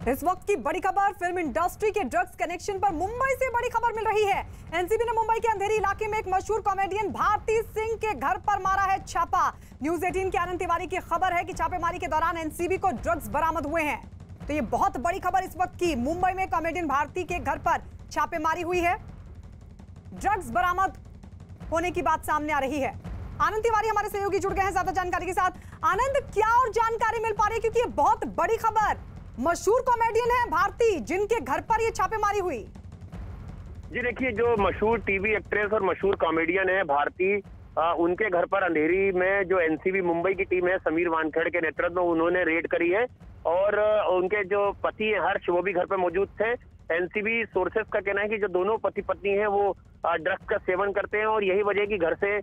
इस वक्त की बड़ी खबर, फिल्म इंडस्ट्री के ड्रग्स कनेक्शन पर मुंबई से बड़ी खबर मिल रही है। एनसीबी ने मुंबई के अंधेरी इलाके में एक मशहूर कॉमेडियन भारती सिंह के घर पर मारा है छापा। न्यूज 18 के आनंद तिवारी की खबर है कि छापेमारी के दौरान एनसीबी को ड्रग्स बरामद हुए हैं। तो ये बहुत बड़ी खबर इस वक्त की, मुंबई में कॉमेडियन भारती के घर पर छापेमारी हुई है, ड्रग्स बरामद होने की बात सामने आ रही है। आनंद तिवारी हमारे सहयोगी जुड़ गए हैं ज्यादा जानकारी के साथ। आनंद, क्या और जानकारी मिल पा रही है, क्योंकि ये बहुत बड़ी खबर, मशहूर कॉमेडियन है भारती जिनके घर पर ये छापेमारी हुई। जी देखिए, जो मशहूर टीवी एक्ट्रेस और मशहूर कॉमेडियन है भारती, उनके घर पर अंधेरी में जो एनसीबी मुंबई की टीम है समीर वानखेड़े के नेतृत्व में उन्होंने रेड करी है और उनके जो पति है हर्ष, वो भी घर पर मौजूद थे। एनसीबी सोर्सेस का कहना है कि जो दोनों पति पत्नी हैं वो ड्रग्स का सेवन करते हैं और यही वजह की घर से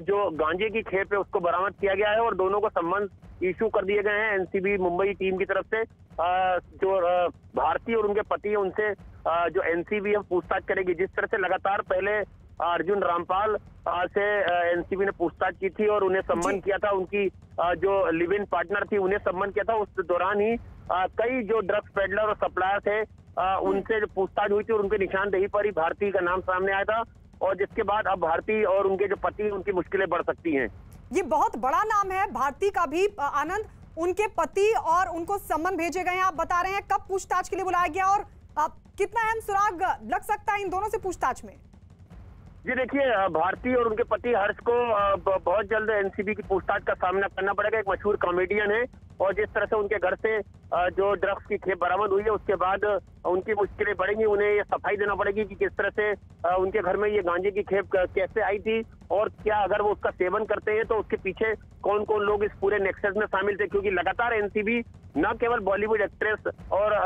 जो गांजे की खेप है उसको बरामद किया गया है और दोनों को सम्मन इशू कर दिए गए हैं एनसीबी मुंबई टीम की तरफ से। जो भारती और उनके पति है उनसे जो एनसीबी है पूछताछ करेगी। जिस तरह से लगातार पहले अर्जुन रामपाल से एनसीबी ने पूछताछ की थी और उन्हें सम्मन किया था, उनकी जो लिव इन पार्टनर थी उन्हें सम्मन किया था, उस दौरान ही कई जो ड्रग्स पेडलर और सप्लायर थे उनसे जो पूछताछ हुई थी और उनके निशानदेही पर ही भारती का नाम सामने आया था और जिसके बाद अब भारती और उनके जो पति उनकी मुश्किलें बढ़ सकती हैं। ये बहुत बड़ा नाम है भारती का भी। आनंद, उनके पति और उनको सम्मन भेजे गए हैं, आप बता रहे हैं, कब पूछताछ के लिए बुलाया गया और कितना अहम सुराग लग सकता है इन दोनों से पूछताछ में? जी देखिए, भारती और उनके पति हर्ष को बहुत जल्द एनसीबी की पूछताछ का सामना करना पड़ेगा। एक मशहूर कॉमेडियन है और जिस तरह से उनके घर से जो ड्रग्स की खेप बरामद हुई है उसके बाद उनकी मुश्किलें बढ़ेंगी। उन्हें ये सफाई देना पड़ेगी कि किस तरह से उनके घर में ये गांजे की खेप कैसे आई थी और क्या अगर वो उसका सेवन करते हैं तो उसके पीछे कौन कौन लोग इस पूरे नेक्सस में शामिल थे, क्योंकि लगातार एनसीबी न केवल बॉलीवुड एक्ट्रेस और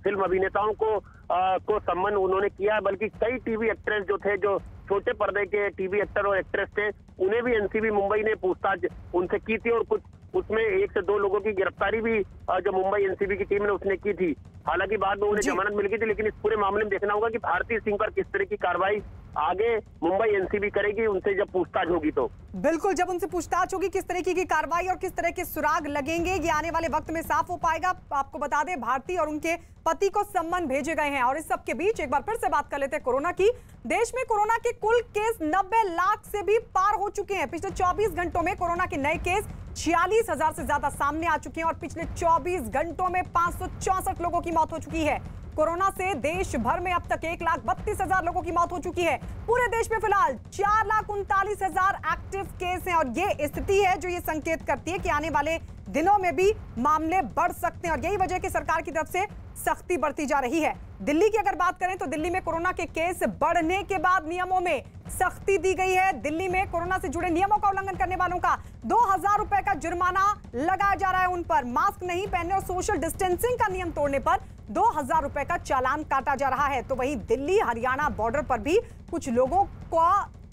फिल्म अभिनेताओं को सम्मन उन्होंने किया बल्कि कई टीवी एक्ट्रेस जो थे, जो छोटे पर्दे के टीवी एक्टर और एक्ट्रेस थे, उन्हें भी एनसीबी मुंबई ने पूछताछ उनसे की थी और कुछ उसमें 1 से 2 लोगों की गिरफ्तारी भी जो मुंबई एनसीबी की टीम ने उसने की थी। हालांकि बाद में उन्हें जमानत मिल गई थी, लेकिन इस पूरे मामले में देखना होगा कि भारती सिंह पर किस तरह की कार्रवाई आगे मुंबई एनसीबी करेगी उनसे जब पूछताछ होगी। तो बिल्कुल, जब उनसे पूछताछ होगी किस तरीके की कार्रवाई और किस तरह के सुराग लगेंगे ये आने वाले वक्त में साफ हो पाएगा। आपको बता दें, भारती और उनके पति को सम्मन भेजे गए हैं। और इस सबके बीच एक बार फिर से बात कर लेते हैं कोरोना की। देश में कोरोना के कुल केस 90 लाख से भी पार हो चुके हैं। पिछले 24 घंटों में कोरोना के नए केस 46,000 से ज्यादा सामने आ चुके हैं और पिछले 24 घंटों में 564 लोगों की मौत हो चुकी है। कोरोना से देश भर में अब तक 1,32,000 लोगों की मौत हो चुकी है। पूरे देश में फिलहाल 4,39,000 एक्टिव केस हैं और ये स्थिति है जो ये संकेत करती है कि आने वाले दिनों में भी मामले बढ़ सकते हैं और यही वजह कि सरकार की तरफ से सख्ती बढ़ती जा रही है। दिल्ली की अगर बात करें तो दिल्ली में कोरोना के केस बढ़ने के बाद नियमों में सख्ती दी गई है। दिल्ली में कोरोना से जुड़े नियमों का उल्लंघन करने वालों का 2,000 रुपए का जुर्माना लगाया जा रहा है। उन पर मास्क नहीं पहनने और सोशल डिस्टेंसिंग का नियम तोड़ने पर 2,000 रुपए का चालान काटा जा रहा है। तो वहीं दिल्ली हरियाणा बॉर्डर पर भी कुछ लोगों का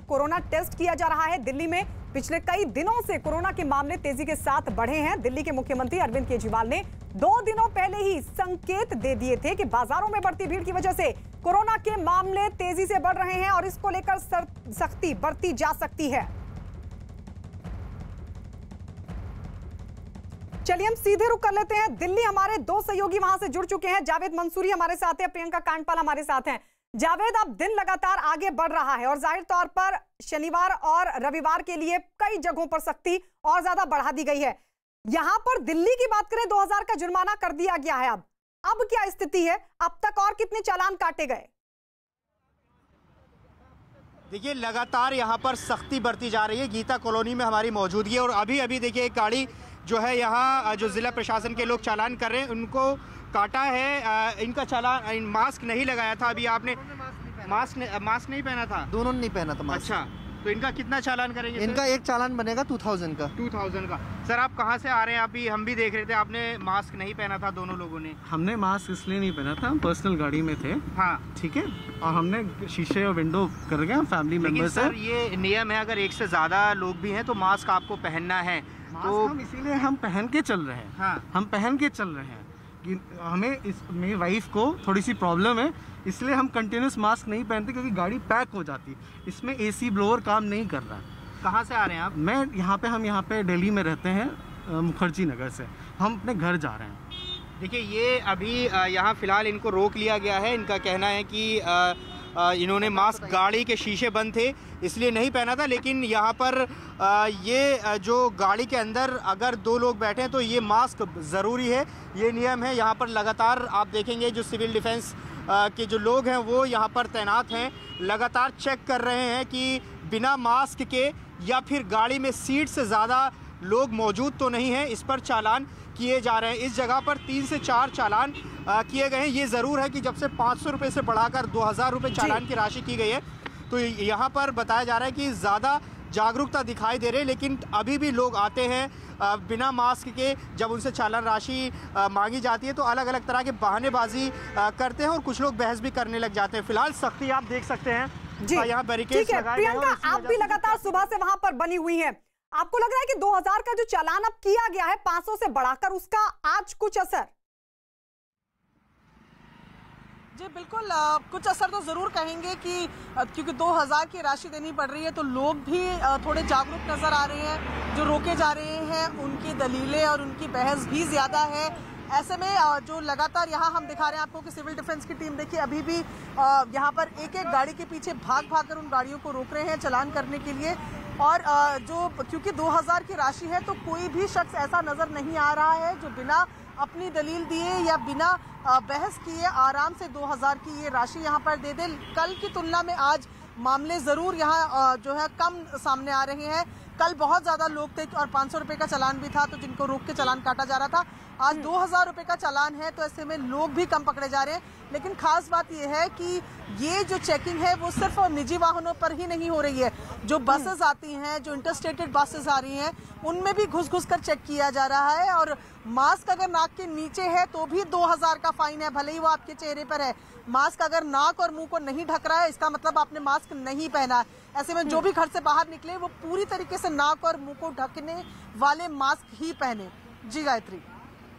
कोरोना टेस्ट किया जा रहा है। दिल्ली में पिछले कई दिनों से कोरोना के मामले तेजी के साथ बढ़े हैं। दिल्ली के मुख्यमंत्री अरविंद केजरीवाल ने 2 दिनों पहले ही संकेत दे दिए थे कि बाजारों में बढ़ती भीड़ की वजह से कोरोना के मामले तेजी से बढ़ रहे हैं और इसको लेकर सख्ती बढ़ती जा सकती है। चलिए हम सीधे रुक कर लेते हैं दिल्ली। हमारे 2 सहयोगी वहां से जुड़ चुके हैं। जावेद मंसूरी हमारे साथ है, प्रियंका कांडपाल हमारे साथ हैं। जावेद, अब दिन लगातार आगे बढ़ रहा है और जाहिर तौर पर शनिवार और रविवार के लिए कई जगहों पर सख्ती और ज्यादा बढ़ा दी गई है। यहां पर दिल्ली की बात करें, 2,000 का जुर्माना कर दिया गया है। अब क्या स्थिति है? अब तक और कितने चालान काटे गए? देखिए, लगातार यहाँ पर सख्ती बढ़ती जा रही है। गीता कॉलोनी में हमारी मौजूदगी है और अभी देखिए एक गाड़ी जो है यहाँ जो जिला प्रशासन के लोग चालान कर रहे हैं उनको काटा है। इनका चालान, मास्क नहीं लगाया था। अभी आपने मास्क नहीं पहना था? दोनों ने नहीं पहना था मास्क। अच्छा, तो इनका कितना चालान करेंगे? इनका एक चालान बनेगा 2,000 का। 2,000 का। सर, आप कहाँ से आ रहे हैं? अभी हम भी देख रहे थे आपने मास्क नहीं पहना था, दोनों लोगों ने। हमने मास्क इसलिए नहीं पहना था, हम पर्सनल गाड़ी में थे। हाँ, ठीक है, और हमने शीशे और विंडो कर गया फैमिली मेंबर से। सर, ये नियम है, अगर 1 से ज़्यादा लोग भी हैं तो मास्क आपको पहनना है। तो हम इसीलिए हम पहन के चल रहे हैं। हाँ, हम पहन के चल रहे हैं कि हमें मेरी वाइफ को थोड़ी सी प्रॉब्लम है, इसलिए हम कंटिन्यूस मास्क नहीं पहनते क्योंकि गाड़ी पैक हो जाती। इसमें एसी ब्लोअर काम नहीं कर रहा है। कहाँ से आ रहे हैं आप? हम यहाँ पे दिल्ली में रहते हैं, मुखर्जी नगर से। हम अपने घर जा रहे हैं। देखिए ये अभी यहाँ फिलहाल इनको रोक लिया गया है। इनका कहना है कि इन्होंने मास्क, गाड़ी के शीशे बंद थे इसलिए नहीं पहना था, लेकिन यहाँ पर ये जो गाड़ी के अंदर अगर 2 लोग बैठे हैं तो ये मास्क ज़रूरी है, ये नियम है। यहाँ पर लगातार आप देखेंगे जो सिविल डिफेंस के जो लोग हैं वो यहाँ पर तैनात हैं, लगातार चेक कर रहे हैं कि बिना मास्क के या फिर गाड़ी में सीट से ज़्यादा लोग मौजूद तो नहीं हैं। इस पर चालान किए जा रहे हैं। इस जगह पर 3 से 4 चालान किए गए हैं। ये ज़रूर है कि जब से 500 रुपये से बढ़ाकर 2000 रुपये चालान की राशि की गई है तो यहाँ पर बताया जा रहा है कि ज़्यादा जागरूकता दिखाई दे रही है, लेकिन अभी भी लोग आते हैं बिना मास्क के। जब उनसे चालान राशि मांगी जाती है तो अलग अलग तरह के बहानेबाजी करते हैं और कुछ लोग बहस भी करने लग जाते हैं। फिलहाल सख्ती आप देख सकते हैं जी, यहाँ बैरिकेड्स लगाए गए हैं। प्रियंका, आप भी लगातार सुबह से वहां पर बनी हुई हैं। आपको लग रहा है कि 2000 का जो चालान अब किया गया है 500 से बढ़ाकर, उसका आज कुछ असर? जी बिल्कुल, कुछ असर तो ज़रूर कहेंगे कि क्योंकि 2000 की राशि देनी पड़ रही है तो लोग भी थोड़े जागरूक नज़र आ रहे हैं। जो रोके जा रहे हैं उनकी दलीलें और उनकी बहस भी ज़्यादा है। ऐसे में जो लगातार यहाँ हम दिखा रहे हैं आपको कि सिविल डिफेंस की टीम देखिए अभी भी यहाँ पर एक एक गाड़ी के पीछे भाग भाग कर उन गाड़ियों को रोक रहे हैं चालान करने के लिए। और जो क्योंकि 2000 की राशि है तो कोई भी शख्स ऐसा नज़र नहीं आ रहा है जो बिना अपनी दलील दिए या बिना बहस किए आराम से 2000 की ये राशि यहाँ पर दे दे। कल की तुलना में आज मामले ज़रूर यहाँ जो है कम सामने आ रहे हैं। कल बहुत ज़्यादा लोग थे और 500 रुपये का चालान भी था तो जिनको रोक के चालान काटा जा रहा था। आज 2000 रुपये का चालान है तो ऐसे में लोग भी कम पकड़े जा रहे हैं। लेकिन खास बात यह है कि ये जो चेकिंग है वो सिर्फ निजी वाहनों पर ही नहीं हो रही है। जो बसेस आती हैं, जो इंटरस्टेटेड बसेस आ रही हैं, उनमें भी घुस घुस कर चेक किया जा रहा है। और मास्क अगर नाक के नीचे है तो भी 2000 का फाइन है, भले ही वो आपके चेहरे पर है। मास्क अगर नाक और मुंह को नहीं ढक रहा है इसका मतलब आपने मास्क नहीं पहना है। ऐसे में जो भी घर से बाहर निकले वो पूरी तरीके से नाक और मुंह को ढकने वाले मास्क ही पहने। जी गायत्री।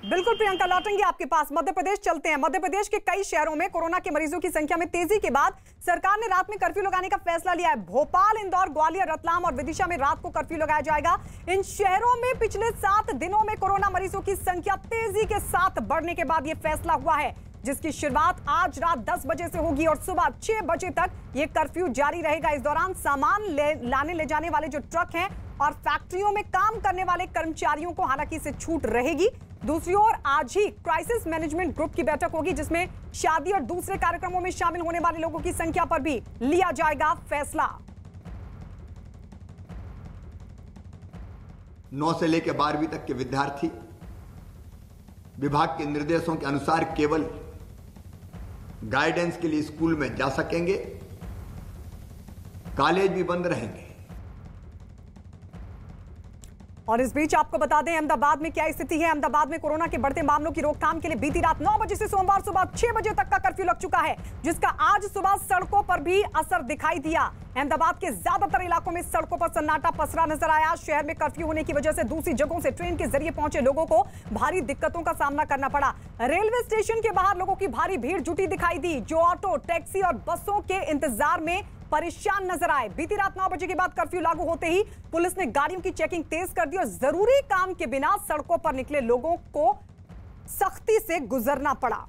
बिल्कुल प्रियंका, लौटेंगे आपके पास। मध्य प्रदेश चलते हैं। मध्य प्रदेश के कई शहरों में कोरोना के मरीजों की संख्या में तेजी के बाद सरकार ने रात में कर्फ्यू लगाने का फैसला लिया है। भोपाल, इंदौर, ग्वालियर, रतलाम और विदिशा में रात को कर्फ्यू लगाया जाएगा। इन शहरों में पिछले 7 दिनों में कोरोना मरीजों की संख्या तेजी के साथ बढ़ने के बाद यह फैसला हुआ है, जिसकी शुरुआत आज रात 10 बजे से होगी और सुबह 6 बजे तक ये कर्फ्यू जारी रहेगा। इस दौरान सामान लाने ले जाने वाले जो ट्रक हैं और फैक्ट्रियों में काम करने वाले कर्मचारियों को हालांकि इससे छूट रहेगी। दूसरी ओर आज ही क्राइसिस मैनेजमेंट ग्रुप की बैठक होगी जिसमें शादी और दूसरे कार्यक्रमों में शामिल होने वाले लोगों की संख्या पर भी लिया जाएगा फैसला। 9 से लेकर 12वीं तक के विद्यार्थी विभाग के निर्देशों के अनुसार केवल गाइडेंस के लिए स्कूल में जा सकेंगे। कॉलेज भी बंद रहेंगे। और इस बीच आपको बता दें अहमदाबाद में क्या स्थिति है। अहमदाबाद में कोरोना के बढ़ते मामलों की रोकथाम के लिए बीती रात 9 बजे से सोमवार सुबह 6 बजे तक का कर्फ्यू लग चुका है, जिसका आज सुबह सड़कों पर भी असर दिखाई दिया। अहमदाबाद के ज्यादातर इलाकों में सड़कों पर सन्नाटा पसरा नजर आया। शहर में कर्फ्यू होने की वजह से दूसरी जगहों से ट्रेन के जरिए पहुंचे लोगों को भारी दिक्कतों का सामना करना पड़ा। रेलवे स्टेशन के बाहर लोगों की भारी भीड़ जुटी दिखाई दी, जो ऑटो, टैक्सी और बसों के इंतजार में परेशान नजर आए। बीती रात 9 बजे के बाद कर्फ्यू लागू होते ही पुलिस ने गाड़ियों की चेकिंग तेज कर दी और जरूरी काम के बिना सड़कों पर निकले लोगों को सख्ती से गुजरना पड़ा।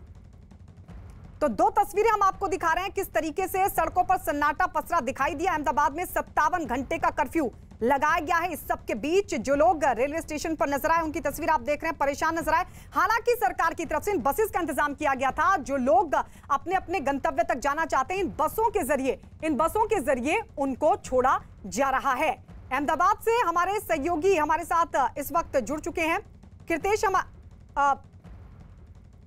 तो 2 तस्वीरें हम आपको दिखा रहे हैं किस तरीके से सड़कों पर सन्नाटा पसरा दिखाई दिया। अहमदाबाद में 57 घंटे का कर्फ्यू लगाया गया है। इस सब के बीच जो लोग रेलवे स्टेशन पर नजर आए उनकी तस्वीर आप देख रहे हैं, परेशान नजर आए। हालांकि सरकार की तरफ से इन बसेस का इंतजाम किया गया था। जो लोग अपने अपने गंतव्य तक जाना चाहते हैं इन बसों के जरिए उनको छोड़ा जा रहा है। अहमदाबाद से हमारे सहयोगी हमारे साथ इस वक्त जुड़ चुके हैं। कृतेश,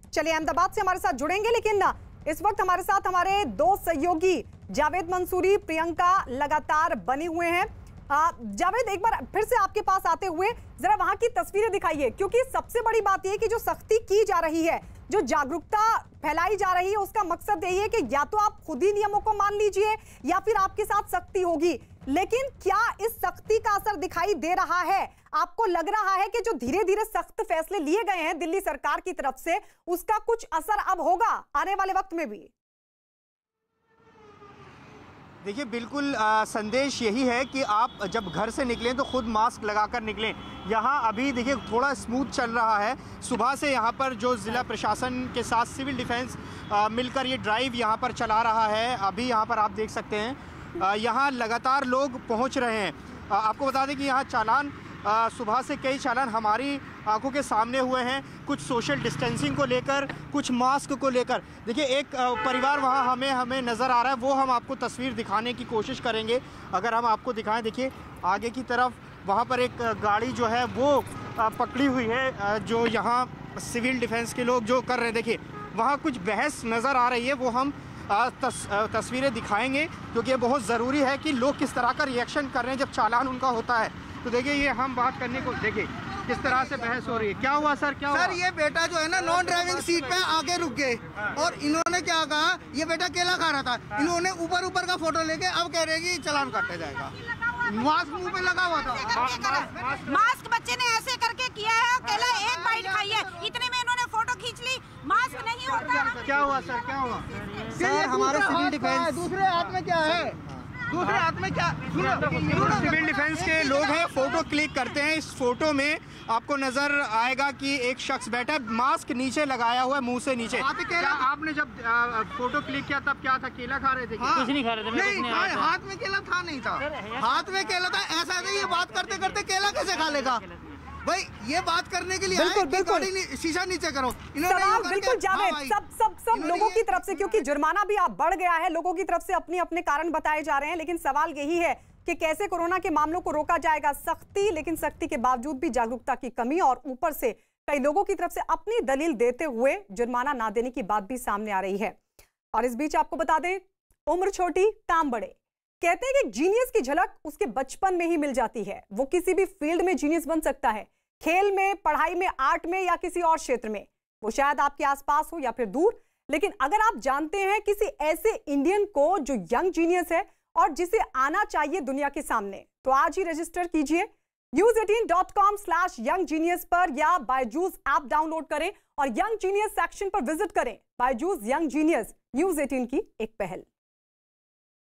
चलिए अहमदाबाद से हमारे साथ जुड़ेंगे, लेकिन इस वक्त हमारे साथ हमारे 2 सहयोगी जावेद मंसूरी, प्रियंका लगातार बने हुए हैं। जावेद, एक बार फिर से आपके पास आते हुए जरा वहां की तस्वीरें दिखाइए, क्योंकि सबसे बड़ी बात यह है कि जो सख्ती की जा रही है, जो जागरूकता फैलाई जा रही है, उसका मकसद यही है कि या तो आप खुद ही नियमों को मान लीजिए या फिर आपके साथ सख्ती होगी। लेकिन क्या इस सख्ती का असर दिखाई दे रहा है? आपको लग रहा है कि जो धीरे धीरे सख्त फैसले लिए गए हैं दिल्ली सरकार की तरफ से, उसका कुछ असर अब होगा आने वाले वक्त में भी? देखिए बिल्कुल संदेश यही है कि आप जब घर से निकलें तो खुद मास्क लगाकर निकलें। यहाँ अभी देखिए थोड़ा स्मूथ चल रहा है। सुबह से यहाँ पर जो ज़िला प्रशासन के साथ सिविल डिफेंस मिलकर ये ड्राइव यहाँ पर चला रहा है। अभी यहाँ पर आप देख सकते हैं यहाँ लगातार लोग पहुँच रहे हैं। आपको बता दें कि यहाँ चालान सुबह से कई चालान हमारी आंखों के सामने हुए हैं, कुछ सोशल डिस्टेंसिंग को लेकर, कुछ मास्क को लेकर। देखिए एक परिवार वहाँ हमें नज़र आ रहा है, वो हम आपको तस्वीर दिखाने की कोशिश करेंगे। अगर हम आपको दिखाएं, देखिए आगे की तरफ वहाँ पर एक गाड़ी जो है वो पकड़ी हुई है, जो यहाँ सिविल डिफेंस के लोग जो कर रहे हैं। देखिए वहाँ कुछ बहस नज़र आ रही है, वो हम तस्वीरें दिखाएंगे क्योंकि ये बहुत ज़रूरी है कि लोग किस तरह का रिएक्शन कर रहे हैं जब चालान उनका होता है। तो देखिए ये हम बात करने को, देखिए किस तरह से बहस हो रही है। क्या हुआ सर, क्या हुआ? सर ये बेटा जो है ना नॉन ड्राइविंग सीट पे आगे रुक गए और इन्होंने क्या कहा, ये बेटा केला खा रहा था, इन्होंने ऊपर का फोटो लेके अब कह रहे कि चालान काटा जाएगा। मास्क मुंह पे लगा हुआ था। मास्क बच्चे ने ऐसे करके किया है, केला एक बाइट खाई है, इतने में इन्होंने फोटो खींच ली। मास्क नहीं होता। क्या हुआ सर, क्या हुआ? सर हमारे सिविल डिफेंस दूसरे हाथ में क्या है, दूसरे हाथ में क्या, सिविल डिफेंस के लोग हैं, फोटो क्लिक करते हैं। इस फोटो में आपको नजर आएगा कि एक शख्स बैठा है, मास्क नीचे लगाया हुआ है, मुंह से नीचे। क्या आपने जब फोटो क्लिक किया तब क्या था, केला खा रहे थे? कुछ नहीं खा रहे थे। नहीं, हाथ में केला था नहीं था, हाथ में केला था। ऐसा नहीं, ये बात करते करते केला कैसे खा लेगा भाई? ये बात करने के लिए बिल्कुल शीशा नीचे करो। सवाल बिल्कुल जावेद सब लोगों की तरफ से, क्योंकि जुर्माना भी आप बढ़ गया है, लोगों की तरफ से अपने अपने कारण बताए जा रहे हैं, लेकिन सवाल यही है कि कैसे कोरोना के मामलों को रोका जाएगा। सख्ती, लेकिन सख्ती के बावजूद भी जागरूकता की कमी और ऊपर से कई लोगों की तरफ से अपनी दलील देते हुए जुर्माना ना देने की बात भी सामने आ रही है। और इस बीच आपको बता दें, उम्र छोटी काम बड़े, कहते हैं कि जीनियस की झलक उसके बचपन में ही मिल जाती है। वो किसी भी फील्ड में जीनियस बन सकता है, खेल में, पढ़ाई में, आर्ट में या किसी और क्षेत्र में। वो शायद आपके आसपास हो या फिर दूर, लेकिन अगर आप जानते हैं किसी ऐसे इंडियन को जो यंग जीनियस है और जिसे आना चाहिए दुनिया के सामने, तो आज ही रजिस्टर कीजिए news18.com/younggenius पर या बायजूस ऐप डाउनलोड करें और यंग जीनियस सेक्शन पर विजिट करें। बायजूस यंग जीनियस, न्यूज़ 18 की एक पहल।